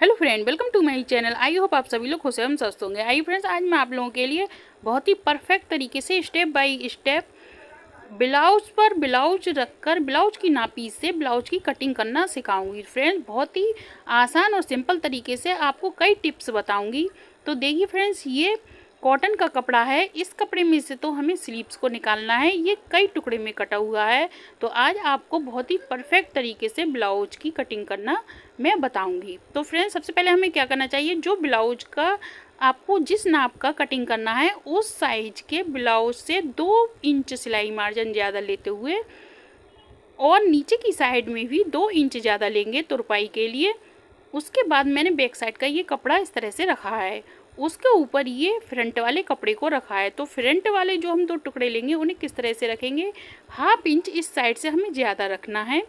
Hello friend, welcome to my channel. I hope आप सभी लोग खुश एवं स्वस्थ होंगे। आई फ्रेंड्स, आज मैं आप लोगों के लिए बहुत ही परफेक्ट तरीके से स्टेप बाय स्टेप ब्लाउज पर ब्लाउज रखकर ब्लाउज की नापी से ब्लाउज की कटिंग करना सिखाऊंगी। फ्रेंड्स, बहुत ही आसान और सिंपल तरीके से आपको कई टिप्स बताऊंगी। तो देखिए फ्रेंड्स, ये कॉटन का कपड़ा है। इस कपड़े में से तो हमें स्लीव्स को निकालना है। ये कई टुकड़े में कटा हुआ है। तो आज आपको बहुत ही परफेक्ट तरीके से ब्लाउज की कटिंग करना मैं बताऊंगी। तो फ्रेंड्स, सबसे पहले हमें क्या करना चाहिए, जो ब्लाउज का आपको जिस नाप का कटिंग करना है उस साइज के ब्लाउज से 2 इंच सिलाई मार्जिन ज़्यादा लेते हुए और नीचे की साइड में भी 2 इंच ज़्यादा लेंगे तुरपाई के लिए। उसके बाद मैंने बैक साइड का ये कपड़ा इस तरह से रखा है, उसके ऊपर ये फ्रंट वाले कपड़े को रखा है। तो फ्रंट वाले जो हम 2 टुकड़े लेंगे उन्हें किस तरह से रखेंगे, ½ इंच इस साइड से हमें ज़्यादा रखना है।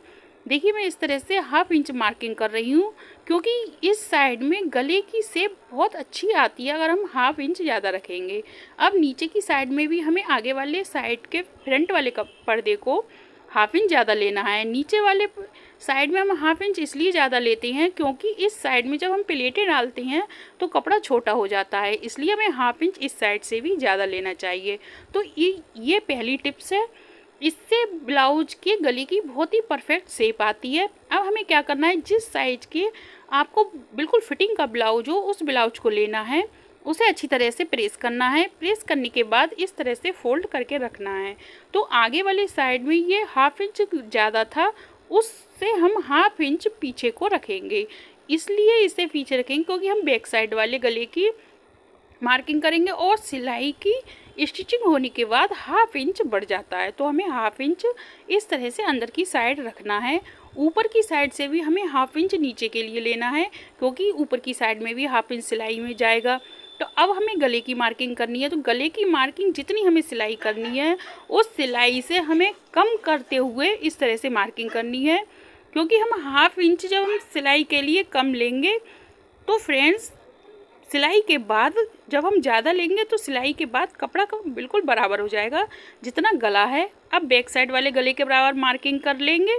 देखिए, मैं इस तरह से ½ इंच मार्किंग कर रही हूँ क्योंकि इस साइड में गले की शेप बहुत अच्छी आती है अगर हम ½ इंच ज़्यादा रखेंगे। अब नीचे की साइड में भी हमें आगे वाले साइड के फ्रंट वाले पर्दे को ½ इंच ज़्यादा लेना है। नीचे वाले साइड में हम ½ इंच इसलिए ज़्यादा लेते हैं क्योंकि इस साइड में जब हम प्लेटें डालते हैं तो कपड़ा छोटा हो जाता है, इसलिए हमें ½ इंच इस साइड से भी ज़्यादा लेना चाहिए। तो ये पहली टिप्स है। इससे ब्लाउज के गले की बहुत ही परफेक्ट शेप आती है। अब हमें क्या करना है, जिस साइज के आपको बिल्कुल फिटिंग का ब्लाउज हो उस ब्लाउज को लेना है, उसे अच्छी तरह से प्रेस करना है। प्रेस करने के बाद इस तरह से फोल्ड करके रखना है। तो आगे वाली साइड में ये ½ इंच ज़्यादा था, उससे हम ½ इंच पीछे को रखेंगे। इसलिए इसे पीछे रखेंगे क्योंकि हम बैक साइड वाले गले की मार्किंग करेंगे और सिलाई की स्टिचिंग होने के बाद ½ इंच बढ़ जाता है। तो हमें ½ इंच इस तरह से अंदर की साइड रखना है। ऊपर की साइड से भी हमें ½ इंच नीचे के लिए लेना है क्योंकि ऊपर की साइड में भी ½ इंच सिलाई में जाएगा। तो अब हमें गले की मार्किंग करनी है। तो गले की मार्किंग जितनी हमें सिलाई करनी है उस सिलाई से हमें कम करते हुए इस तरह से मार्किंग करनी है, क्योंकि हम ½ इंच जब हम सिलाई के लिए कम लेंगे तो फ्रेंड्स सिलाई के बाद जब हम ज़्यादा लेंगे तो सिलाई के बाद कपड़ा का बिल्कुल बराबर हो जाएगा जितना गला है। अब बैक साइड वाले गले के बराबर मार्किंग कर लेंगे।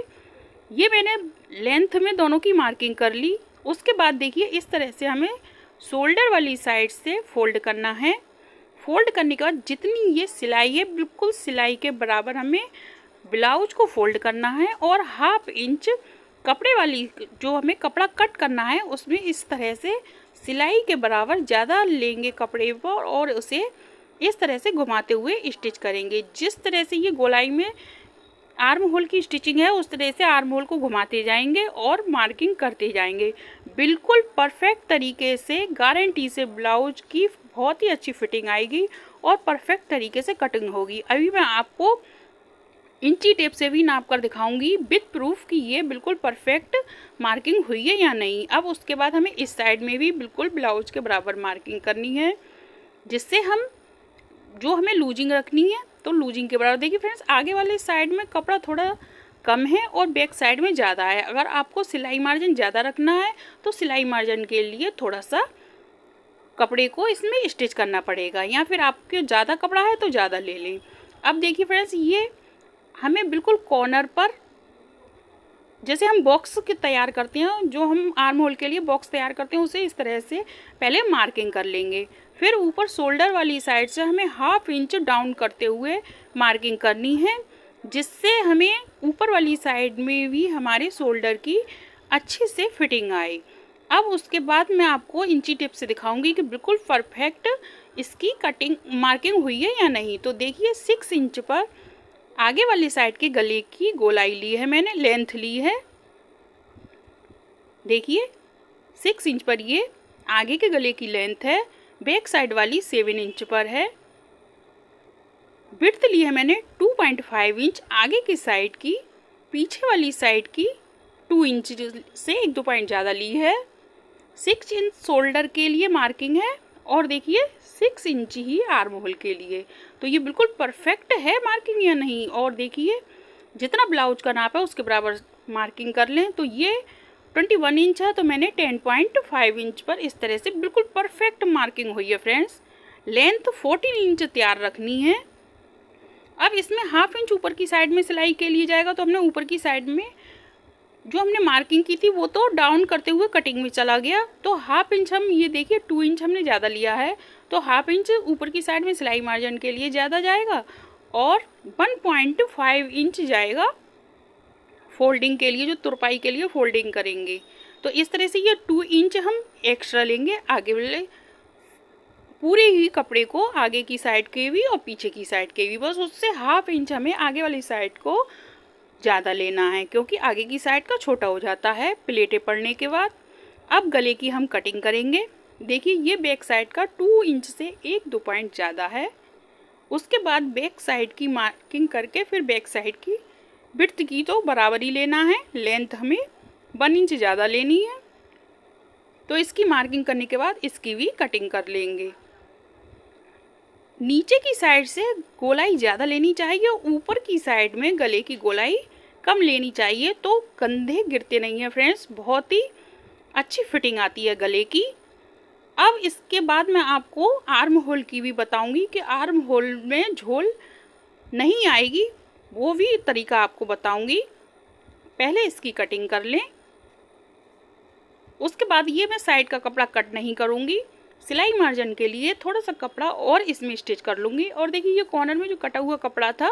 ये मैंने लेंथ में दोनों की मार्किंग कर ली। उसके बाद देखिए, इस तरह से हमें शोल्डर वाली साइड से फोल्ड करना है। फोल्ड करने के बाद जितनी ये सिलाई है बिल्कुल सिलाई के बराबर हमें ब्लाउज को फोल्ड करना है और ½ इंच कपड़े वाली जो हमें कपड़ा कट करना है उसमें इस तरह से सिलाई के बराबर ज़्यादा लेंगे कपड़े पर और उसे इस तरह से घुमाते हुए स्टिच करेंगे। जिस तरह से ये गोलाई में आर्म होल की स्टिचिंग है उस तरह से आर्म होल को घुमाते जाएंगे और मार्किंग करते जाएंगे। बिल्कुल परफेक्ट तरीके से गारंटी से ब्लाउज की बहुत ही अच्छी फिटिंग आएगी और परफेक्ट तरीके से कटिंग होगी। अभी मैं आपको इंची टेप से भी नाप कर दिखाऊंगी विथ प्रूफ कि ये बिल्कुल परफेक्ट मार्किंग हुई है या नहीं। अब उसके बाद हमें इस साइड में भी बिल्कुल ब्लाउज के बराबर मार्किंग करनी है, जिससे हम जो हमें लूजिंग रखनी है तो लूजिंग के बराबर। देखिए फ्रेंड्स, आगे वाले साइड में कपड़ा थोड़ा कम है और बैक साइड में ज़्यादा है। अगर आपको सिलाई मार्जिन ज़्यादा रखना है तो सिलाई मार्जिन के लिए थोड़ा सा कपड़े को इसमें स्टिच करना पड़ेगा, या फिर आपके ज़्यादा कपड़ा है तो ज़्यादा ले लें। अब देखिए फ्रेंड्स, ये हमें बिल्कुल कॉर्नर पर जैसे हम बॉक्स के तैयार करते हैं, जो हम आर्म होल के लिए बॉक्स तैयार करते हैं उसे इस तरह से पहले मार्किंग कर लेंगे। फिर ऊपर शोल्डर वाली साइड से हमें ½ इंच डाउन करते हुए मार्किंग करनी है, जिससे हमें ऊपर वाली साइड में भी हमारे शोल्डर की अच्छे से फिटिंग आए। अब उसके बाद मैं आपको इंची टिप से दिखाऊंगी कि बिल्कुल परफेक्ट इसकी कटिंग मार्किंग हुई है या नहीं। तो देखिए, 6 इंच पर आगे वाली साइड के गले की गोलाई ली है, मैंने लेंथ ली है। देखिए 6 इंच पर ये आगे के गले की लेंथ है। बैक साइड वाली 7 इंच पर है। विड्थ ली है मैंने 2.5 इंच आगे की साइड की, पीछे वाली साइड की 2 इंच से 1-2 पॉइंट ज़्यादा ली है। 6 इंच शोल्डर के लिए मार्किंग है और देखिए 6 इंच ही आर्म होल के लिए। तो ये बिल्कुल परफेक्ट है मार्किंग या नहीं। और देखिए, जितना ब्लाउज का नाप है उसके बराबर मार्किंग कर लें। तो ये 21 इंच है तो मैंने 10.5 इंच पर इस तरह से बिल्कुल परफेक्ट मार्किंग हुई है। फ्रेंड्स, लेंथ 14 इंच तैयार रखनी है। अब इसमें ½ इंच ऊपर की साइड में सिलाई के लिए जाएगा, तो हमने ऊपर की साइड में जो हमने मार्किंग की थी वो तो डाउन करते हुए कटिंग में चला गया। तो हाफ इंच हम ये देखिए 2 इंच हमने ज़्यादा लिया है, तो हाफ इंच ऊपर की साइड में सिलाई मार्जिन के लिए ज़्यादा जाएगा और 1.5 इंच जाएगा फोल्डिंग के लिए, जो तुरपाई के लिए फोल्डिंग करेंगे। तो इस तरह से ये 2 इंच हम एक्स्ट्रा लेंगे आगे वाले पूरे ही कपड़े को, आगे की साइड के भी और पीछे की साइड के भी, बस उससे हाफ इंच हमें आगे वाली साइड को ज़्यादा लेना है क्योंकि आगे की साइड का छोटा हो जाता है प्लेटें पड़ने के बाद। अब गले की हम कटिंग करेंगे। देखिए ये बैक साइड का 2 इंच से 1-2 पॉइंट ज़्यादा है। उसके बाद बैक साइड की मार्किंग करके फिर बैक साइड की विड्थ की तो बराबर ही लेना है, लेंथ हमें 1 इंच ज़्यादा लेनी है। तो इसकी मार्किंग करने के बाद इसकी भी कटिंग कर लेंगे। नीचे की साइड से गोलाई ज़्यादा लेनी चाहिए, ऊपर की साइड में गले की गोलाई कम लेनी चाहिए, तो कंधे गिरते नहीं हैं फ्रेंड्स, बहुत ही अच्छी फिटिंग आती है गले की। अब इसके बाद मैं आपको आर्म होल की भी बताऊंगी कि आर्म होल में झोल नहीं आएगी, वो भी तरीका आपको बताऊंगी। पहले इसकी कटिंग कर लें, उसके बाद ये मैं साइड का कपड़ा कट नहीं करूंगी, सिलाई मार्जिन के लिए थोड़ा सा कपड़ा और इसमें स्टिच कर लूँगी। और देखिए ये कॉर्नर में जो कटा हुआ कपड़ा था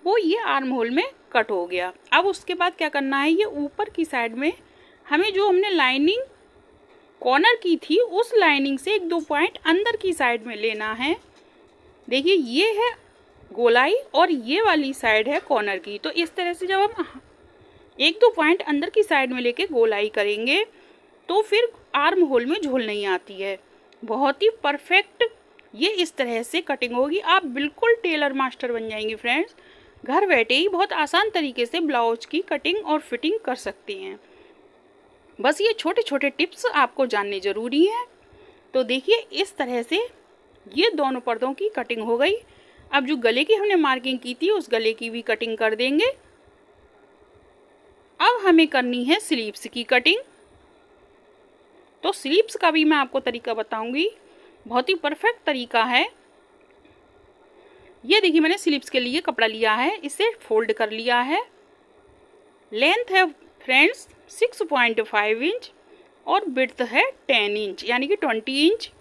वो ये आर्म होल में कट हो गया। अब उसके बाद क्या करना है, ये ऊपर की साइड में हमें जो हमने लाइनिंग कॉर्नर की थी उस लाइनिंग से 1-2 पॉइंट अंदर की साइड में लेना है। देखिए ये है गोलाई और ये वाली साइड है कॉर्नर की। तो इस तरह से जब हम 1-2 पॉइंट अंदर की साइड में लेके गोलाई करेंगे तो फिर आर्म होल में झोल नहीं आती है। बहुत ही परफेक्ट ये इस तरह से कटिंग होगी। आप बिल्कुल टेलर मास्टर बन जाएंगे फ्रेंड्स, घर बैठे ही बहुत आसान तरीके से ब्लाउज की कटिंग और फिटिंग कर सकते हैं। बस ये छोटे छोटे टिप्स आपको जानने ज़रूरी हैं। तो देखिए इस तरह से ये दोनों पर्दों की कटिंग हो गई। अब जो गले की हमने मार्किंग की थी उस गले की भी कटिंग कर देंगे। अब हमें करनी है स्लीव्स की कटिंग। तो स्लीव्स का भी मैं आपको तरीका बताऊंगी, बहुत ही परफेक्ट तरीका है। ये देखिए मैंने स्लीव्स के लिए कपड़ा लिया है, इसे फोल्ड कर लिया है। लेंथ है फ्रेंड्स 6.5 इंच और विड्थ है 10 इंच यानी कि 20 इंच।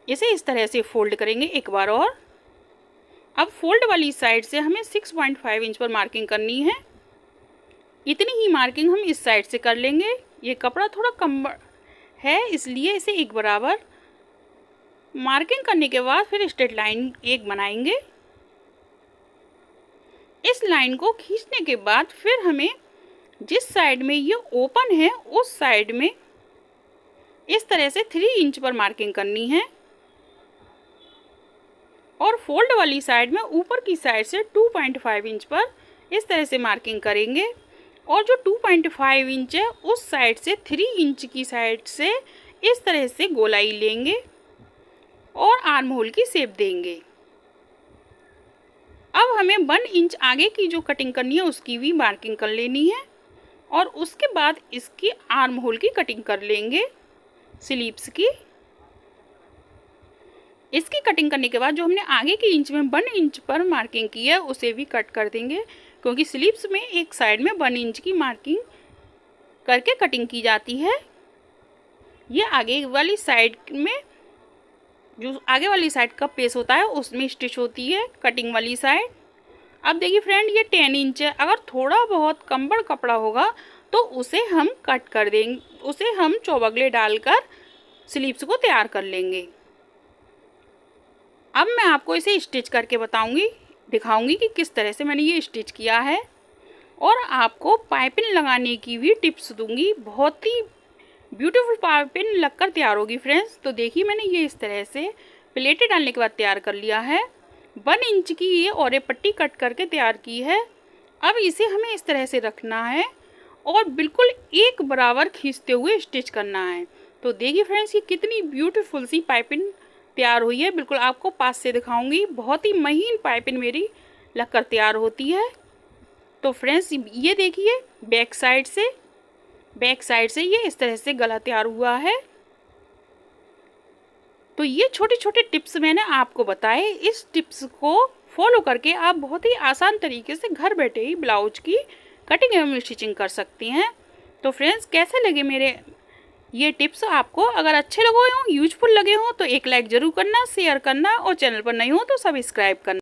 इसे इस तरह से फोल्ड करेंगे एक बार और। अब फोल्ड वाली साइड से हमें 6.5 इंच पर मार्किंग करनी है। इतनी ही मार्किंग हम इस साइड से कर लेंगे। ये कपड़ा थोड़ा कम है इसलिए इसे एक बराबर मार्किंग करने के बाद फिर स्ट्रेट लाइन एक बनाएंगे। इस लाइन को खींचने के बाद फिर हमें जिस साइड में ये ओपन है उस साइड में इस तरह से 3 इंच पर मार्किंग करनी है और फोल्ड वाली साइड में ऊपर की साइड से 2.5 इंच पर इस तरह से मार्किंग करेंगे और जो 2.5 इंच है उस साइड से 3 इंच की साइड से इस तरह से गोलाई लेंगे और आर्म होल की शेप देंगे। अब हमें 1 इंच आगे की जो कटिंग करनी है उसकी भी मार्किंग कर लेनी है और उसके बाद इसकी आर्म होल की कटिंग कर लेंगे स्लीव्स की। इसकी कटिंग करने के बाद जो हमने आगे की इंच में 1 इंच पर मार्किंग की है उसे भी कट कर देंगे क्योंकि स्लीव्स में एक साइड में 1 इंच की मार्किंग करके कटिंग की जाती है। ये आगे वाली साइड में जो आगे वाली साइड का पेस होता है उसमें स्टिच होती है कटिंग वाली साइड। अब देखिए फ्रेंड ये 10 इंच है, अगर थोड़ा बहुत कम्बड़ कपड़ा होगा तो उसे हम कट कर देंगे, उसे हम चौबगले डालकर स्लीव्स को तैयार कर लेंगे। अब मैं आपको इसे स्टिच करके दिखाऊंगी कि किस तरह से मैंने ये स्टिच किया है और आपको पाइपिंग लगाने की भी टिप्स दूंगी। बहुत ही ब्यूटीफुल पाइपिंग लगकर तैयार होगी फ्रेंड्स। तो देखिए मैंने ये इस तरह से प्लेटें डालने के बाद तैयार कर लिया है। 1 इंच की ये और पट्टी कट करके तैयार की है। अब इसे हमें इस तरह से रखना है और बिल्कुल एक बराबर खींचते हुए स्टिच करना है। तो देखिए फ्रेंड्स ये कितनी ब्यूटीफुल सी पाइपिंग तैयार हुई है, बिल्कुल आपको पास से दिखाऊंगी। बहुत ही महीन पाइपिंग मेरी लगकर तैयार होती है। तो फ्रेंड्स ये देखिए बैक साइड से ये इस तरह से गला तैयार हुआ है। तो ये छोटे छोटे टिप्स मैंने आपको बताए। इस टिप्स को फॉलो करके आप बहुत ही आसान तरीके से घर बैठे ही ब्लाउज की कटिंग एवं स्टिचिंग कर सकती हैं। तो फ्रेंड्स कैसे लगे मेरे ये टिप्स आपको? अगर अच्छे लगे हों, यूजफुल लगे हों तो एक लाइक ज़रूर करना, शेयर करना और चैनल पर नए हो तो सब्सक्राइब करना।